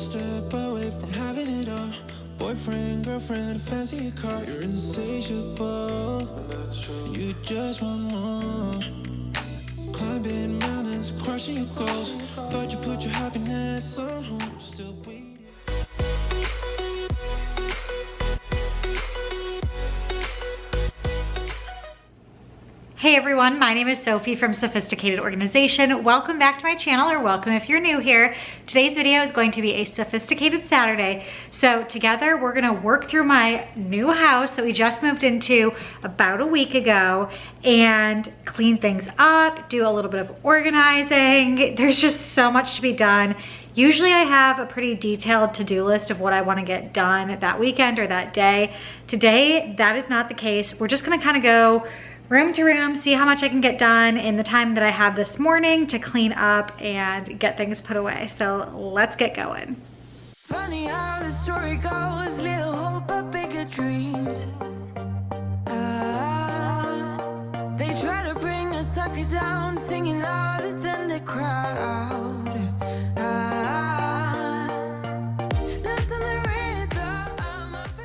step away from having it all. Boyfriend, girlfriend, a fancy car. You're insatiable, and that's true. You just want more. Climbing mountains, crushing your goals. But you put your happiness on hold. Still waiting. Hey everyone, my name is Sophie from Sophisticated Organization. Welcome back to my channel, or welcome if you're new here. Today's video is going to be a Sophisticated Saturday. So together we're gonna work through my new house that we just moved into about a week ago and clean things up, do a little bit of organizing. There's just so much to be done. Usually I have a pretty detailed to-do list of what I want to get done that weekend or that day. Today, that is not the case. We're just gonna kind of go room to room, see how much I can get done in the time that I have this morning to clean up and get things put away. So let's get going. Funny how the story goes, little hope but bigger dreams. They try to bring a sucker down, singing louder than the crowd.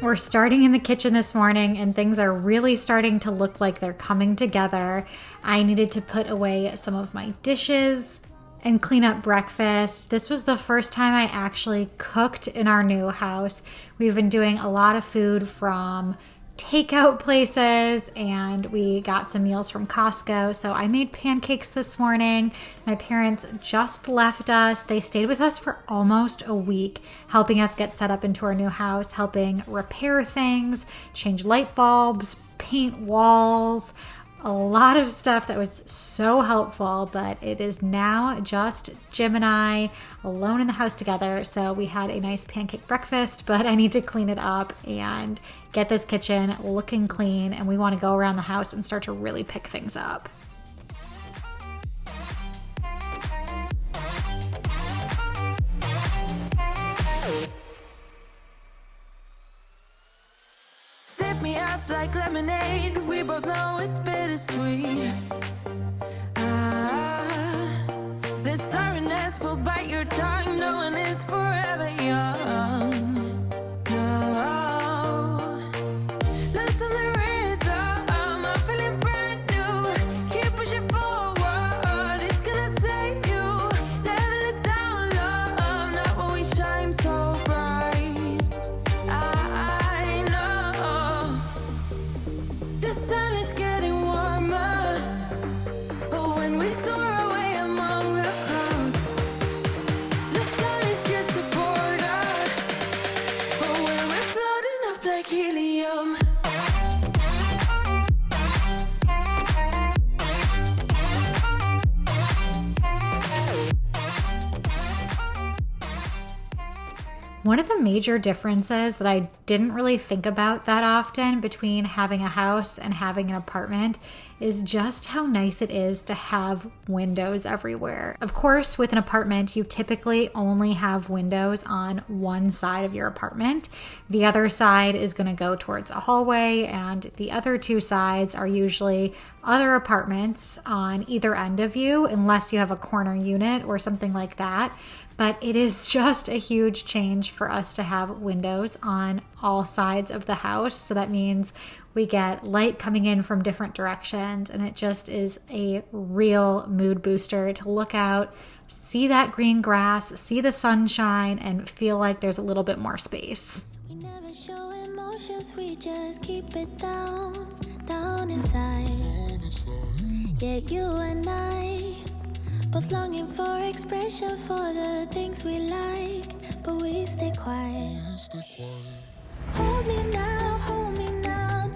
We're starting in the kitchen this morning and things are really starting to look like they're coming together. I needed to put away some of my dishes and clean up breakfast. This was the first time I actually cooked in our new house. We've been doing a lot of food from takeout places and we got some meals from Costco. So I made pancakes this morning. My parents just left us. They stayed with us for almost a week, helping us get set up into our new house, helping repair things, change light bulbs, paint walls, a lot of stuff that was so helpful. But it is now just Jim and I alone in the house together. So we had a nice pancake breakfast, but I need to clean it up and get this kitchen looking clean, and we want to go around the house and start to really pick things up. Sip me up like lemonade, we both know it's bittersweet. This sorrowness will bite your tongue, no one is forever young. One of the major differences that I didn't really think about that often between having a house and having an apartment is just how nice it is to have windows everywhere. Of course, with an apartment, you typically only have windows on one side of your apartment. The other side is going to go towards a hallway, and the other two sides are usually other apartments on either end of you, unless you have a corner unit or something like that. But it is just a huge change for us to have windows on all sides of the house. So that means we get light coming in from different directions, and it just is a real mood booster to look out, see that green grass, see the sunshine, and feel like there's a little bit more space. We never show emotions, we just keep it down inside. Yeah, you and I both longing for expression for the things we like, but we stay quiet. Hold me now,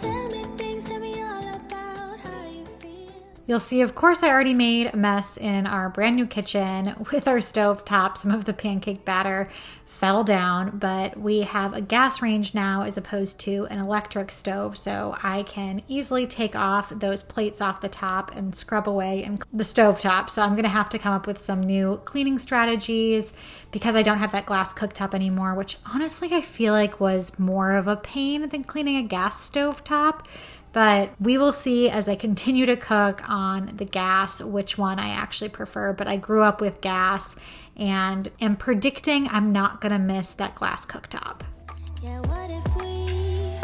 tell me things, tell me all about how you feel. You'll see, of course, I already made a mess in our brand new kitchen with our stove top. Some of the pancake batter fell down, but we have a gas range now as opposed to an electric stove, so I can easily take off those plates off the top and scrub away the stove top. So I'm gonna have to come up with some new cleaning strategies because I don't have that glass cooktop anymore, which honestly I feel like was more of a pain than cleaning a gas stove top. But we will see as I continue to cook on the gas which one I actually prefer. But I grew up with gas and am predicting I'm not gonna miss that glass cooktop. Yeah, what if we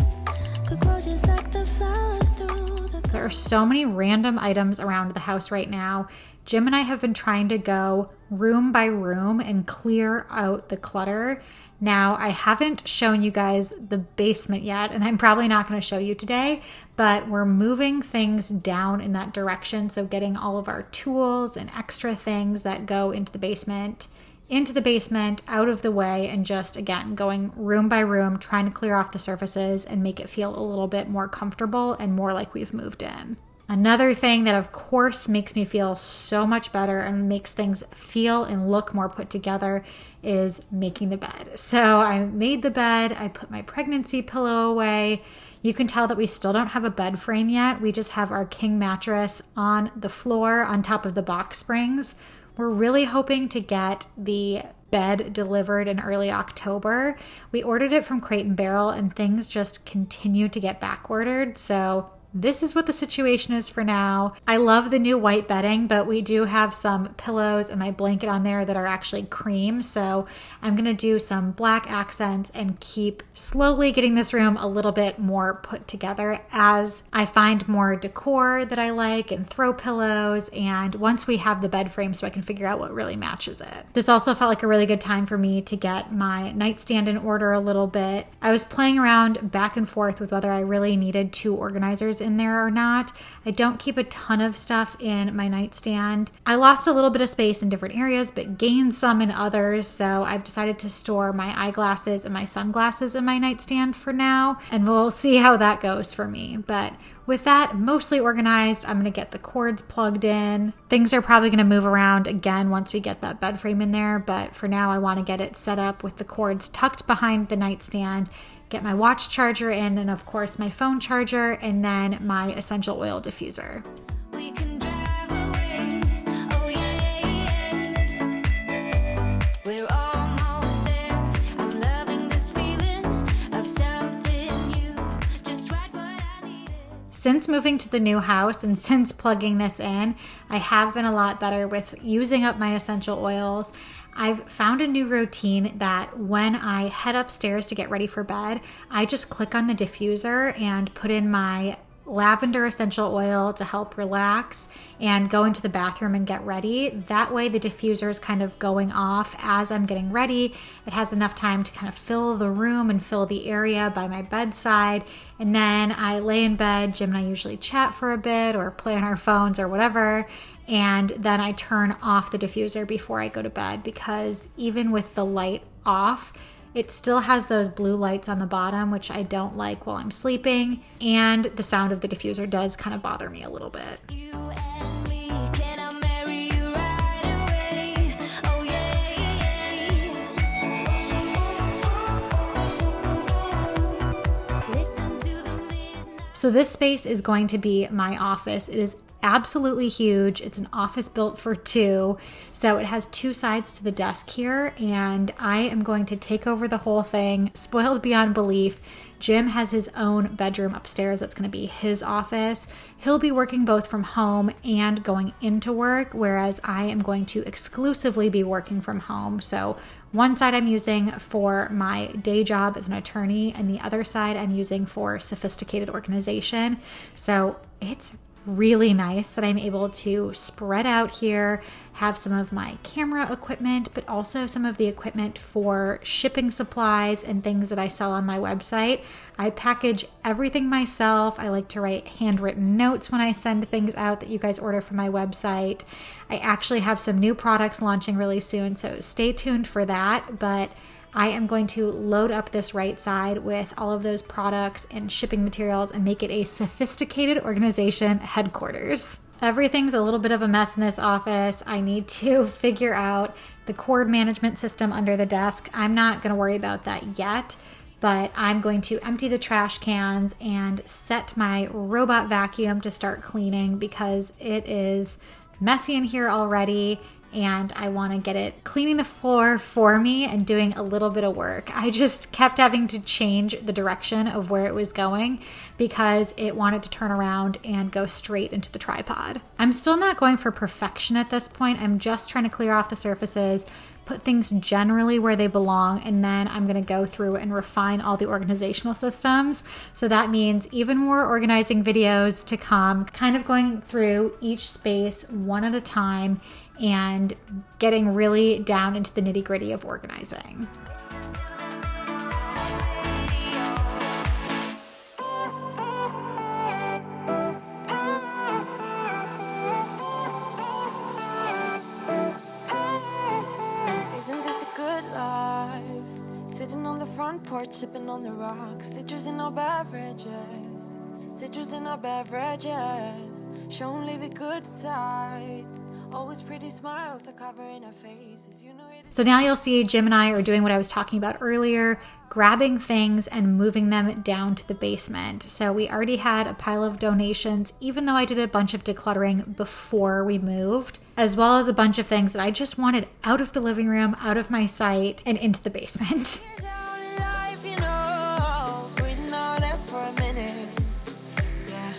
could grow just like the flowers through the There are so many random items around the house right now. Jim and I have been trying to go room by room and clear out the clutter. Now, I haven't shown you guys the basement yet, and I'm probably not going to show you today, but we're moving things down in that direction. So getting all of our tools and extra things that go into the basement, out of the way, and just, again, going room by room, trying to clear off the surfaces and make it feel a little bit more comfortable and more like we've moved in. Another thing that, of course, makes me feel so much better and makes things feel and look more put together is making the bed. So I made the bed. I put my pregnancy pillow away. You can tell that we still don't have a bed frame yet. We just have our king mattress on the floor on top of the box springs. We're really hoping to get the bed delivered in early October. We ordered it from Crate & Barrel and things just continue to get back ordered. So this is what the situation is for now. I love the new white bedding, but we do have some pillows and my blanket on there that are actually cream. So I'm going to do some black accents and keep slowly getting this room a little bit more put together as I find more decor that I like and throw pillows. And once we have the bed frame, so I can figure out what really matches it. This also felt like a really good time for me to get my nightstand in order a little bit. I was playing around back and forth with whether I really needed 2 organizers in there or not. I don't keep a ton of stuff in my nightstand. I lost a little bit of space in different areas, but gained some in others. So I've decided to store my eyeglasses and my sunglasses in my nightstand for now, and we'll see how that goes for me. But with that mostly organized, I'm going to get the cords plugged in. Things are probably going to move around again once we get that bed frame in there, but for now I want to get it set up with the cords tucked behind the nightstand, get my watch charger in, and of course my phone charger, and then my essential oil diffuser. We can drive away. Oh yeah, yeah. We're almost there. I'm loving this feeling of something new. Just right what I needed. Since moving to the new house and since plugging this in, I have been a lot better with using up my essential oils. I've found a new routine that when I head upstairs to get ready for bed, I just click on the diffuser and put in my lavender essential oil to help relax and go into the bathroom and get ready. That way the diffuser is kind of going off as I'm getting ready. It has enough time to kind of fill the room and fill the area by my bedside. And then I lay in bed. Jim and I usually chat for a bit or play on our phones or whatever. And then I turn off the diffuser before I go to bed, because even with the light off, it still has those blue lights on the bottom, which I don't like while I'm sleeping. And the sound of the diffuser does kind of bother me a little bit. You and me, can I marry you right away? Oh yeah. Listen to the midnight. So this space is going to be my office. It is absolutely huge. It's an office built for 2. So it has 2 sides to the desk here, and I am going to take over the whole thing. Spoiled beyond belief. Jim has his own bedroom upstairs. That's going to be his office. He'll be working both from home and going into work, whereas I am going to exclusively be working from home. So one side I'm using for my day job as an attorney, and the other side I'm using for sophisticated organization. So it's really nice that I'm able to spread out here, have some of my camera equipment, but also some of the equipment for shipping supplies and things that I sell on my website. I package everything myself. I like to write handwritten notes when I send things out that you guys order from my website. I actually have some new products launching really soon, so stay tuned for that. But I am going to load up this right side with all of those products and shipping materials and make it a sophisticated organization headquarters. Everything's a little bit of a mess in this office. I need to figure out the cord management system under the desk. I'm not going to worry about that yet, but I'm going to empty the trash cans and set my robot vacuum to start cleaning because it is messy in here already. And I want to get it cleaning the floor for me and doing a little bit of work. I just kept having to change the direction of where it was going because it wanted to turn around and go straight into the tripod. I'm still not going for perfection at this point. I'm just trying to clear off the surfaces, put things generally where they belong, and then I'm going to go through and refine all the organizational systems. So that means even more organizing videos to come, kind of going through each space one at a time and getting really down into the nitty-gritty of organizing. Isn't this a good life? Sitting on the front porch, sipping on the rocks. Citrus in our beverages. Citrus in our beverages. Show only the good sides. Always pretty smiles are covering our faces. You know it is. So now you'll see Jim and I are doing what I was talking about earlier, grabbing things and moving them down to the basement. So we already had a pile of donations, even though I did a bunch of decluttering before we moved, as well as a bunch of things that I just wanted out of the living room, out of my sight, and into the basement. Down in life, you know, breathing out there for a minute. Yeah.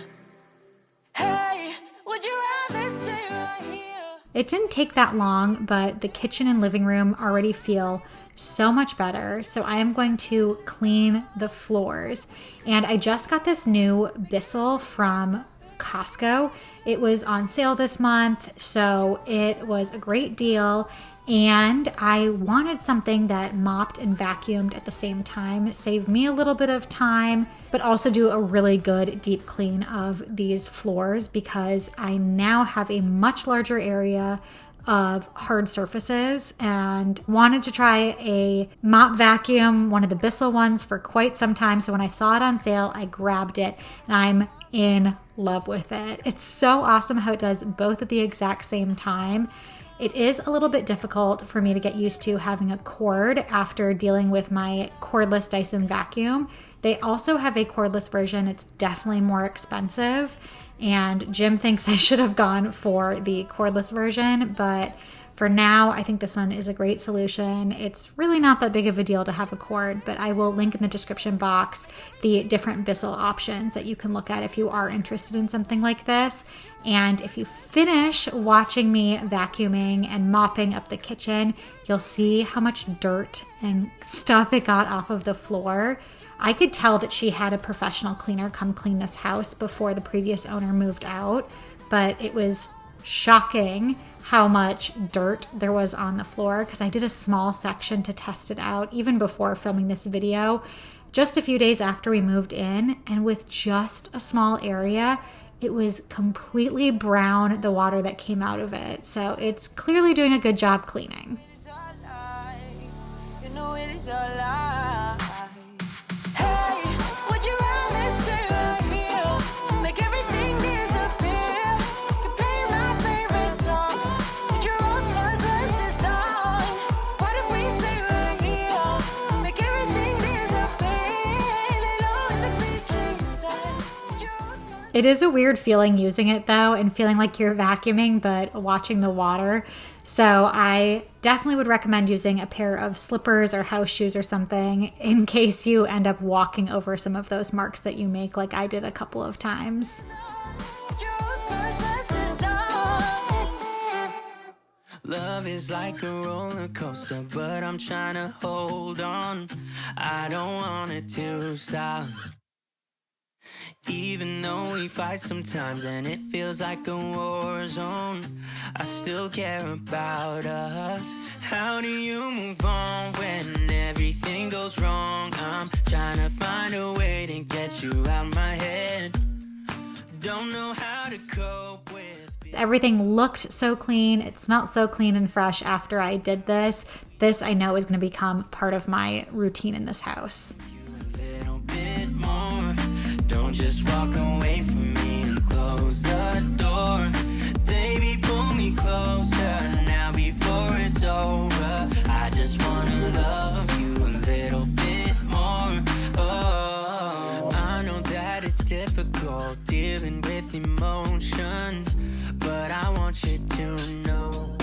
Hey, would you rather stay right here? It didn't take that long, but the kitchen and living room already feel so much better. So I am going to clean the floors. And I just got this new Bissell from Costco. It was on sale this month, so it was a great deal. And I wanted something that mopped and vacuumed at the same time, save me a little bit of time, but also do a really good deep clean of these floors because I now have a much larger area of hard surfaces and wanted to try a mop vacuum, one of the Bissell ones, for quite some time. So when I saw it on sale, I grabbed it and I'm in love with it. It's so awesome how it does both at the exact same time. It is a little bit difficult for me to get used to having a cord after dealing with my cordless Dyson vacuum. They also have a cordless version. It's definitely more expensive. And Jim thinks I should have gone for the cordless version, but for now, I think this one is a great solution. It's really not that big of a deal to have a cord, but I will link in the description box the different Bissell options that you can look at if you are interested in something like this. And if you finish watching me vacuuming and mopping up the kitchen, you'll see how much dirt and stuff it got off of the floor. I could tell that she had a professional cleaner come clean this house before the previous owner moved out, but it was shocking how much dirt there was on the floor because I did a small section to test it out even before filming this video, just a few days after we moved in, and with just a small area, it was completely brown, the water that came out of it. So it's clearly doing a good job cleaning. It is our lives. You know it is our lives. Hey, would you rather stay right here? Make everything disappear. You play my favorite song. Put your rose-colored glasses on. What if we stay right here? Make everything disappear. Lay low in the bleaching sun. Put your rose-colored It is a weird feeling using it though and feeling like you're vacuuming but watching the water. So I definitely would recommend using a pair of slippers or house shoes or something in case you end up walking over some of those marks that you make like I did a couple of times. Love is like a roller coaster, but I'm trying to hold on. I don't want it to stop. Even though we fight sometimes and it feels like a war zone, I still care about us. How do you move on when everything goes wrong? I'm trying to find a way to get you out my head. Don't know how to cope with Everything looked so clean. It smelled so clean and fresh after I did this. This I know is going to become part of my routine in this house. a little bit more. Don't just walk away from me and close the door. Baby, pull me closer now before it's over. I just wanna love you a little bit more. Oh, I know that it's difficult dealing with emotions, but I want you to know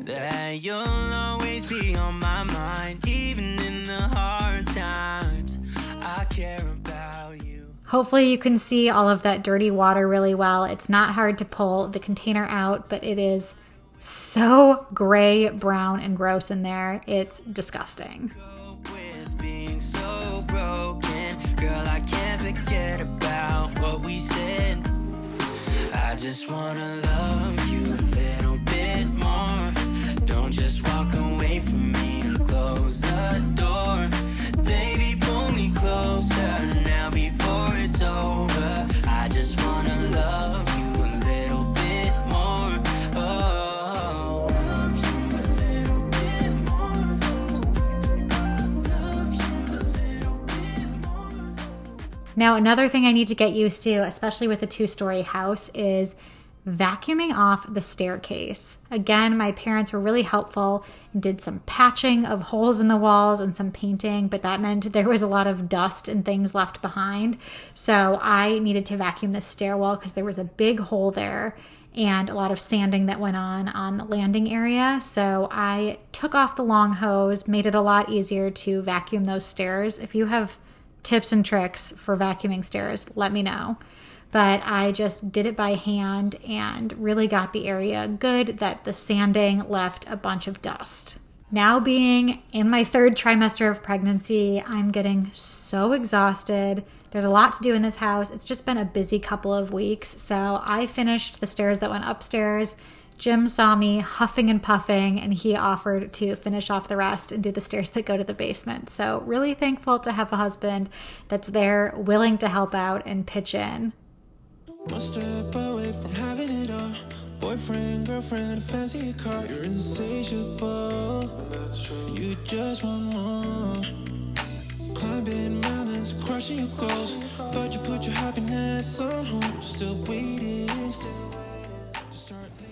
that you'll always be on my mind, even in the hard times. I care about you. Hopefully you can see all of that dirty water really well. It's not hard to pull the container out, but it is so gray, brown, and gross in there. It's disgusting. With being so broken, girl, I can't forget about what we said. I just wanna love you a little bit more. Don't just walk away from me and close the door. Baby, pull me closer now before it's over. I just wanna love you a little bit more. Oh, love you a little bit more. Love you a little bit more. Now, another thing I need to get used to, especially with a 2-story house, is vacuuming off the staircase. Again, my parents were really helpful and did some patching of holes in the walls and some painting, but that meant there was a lot of dust and things left behind. So I needed to vacuum the stairwell because there was a big hole there and a lot of sanding that went on the landing area. So I took off the long hose, made it a lot easier to vacuum those stairs. If you have tips and tricks for vacuuming stairs, let me know. But I just did it by hand and really got the area good that the sanding left a bunch of dust. Now being in my 3rd trimester of pregnancy, I'm getting so exhausted. There's a lot to do in this house. It's just been a busy couple of weeks. So I finished the stairs that went upstairs. Jim saw me huffing and puffing, and he offered to finish off the rest and do the stairs that go to the basement. So really thankful to have a husband that's there, willing to help out and pitch in. One step away from having it all. Boyfriend, girlfriend, a fancy car. You're insatiable, and that's true. You just want more. Climbing mountains, crushing your goals, but you put your happiness on hold. Still waiting.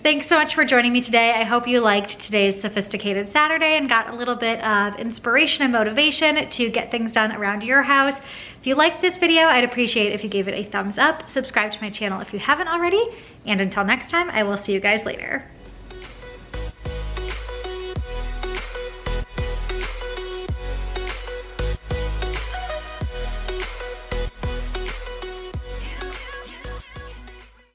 Thanks so much for joining me today. I hope you liked today's Sophisticated Saturday and got a little bit of inspiration and motivation to get things done around your house. If you liked this video, I'd appreciate if you gave it a thumbs up, subscribe to my channel if you haven't already, and until next time, I will see you guys later.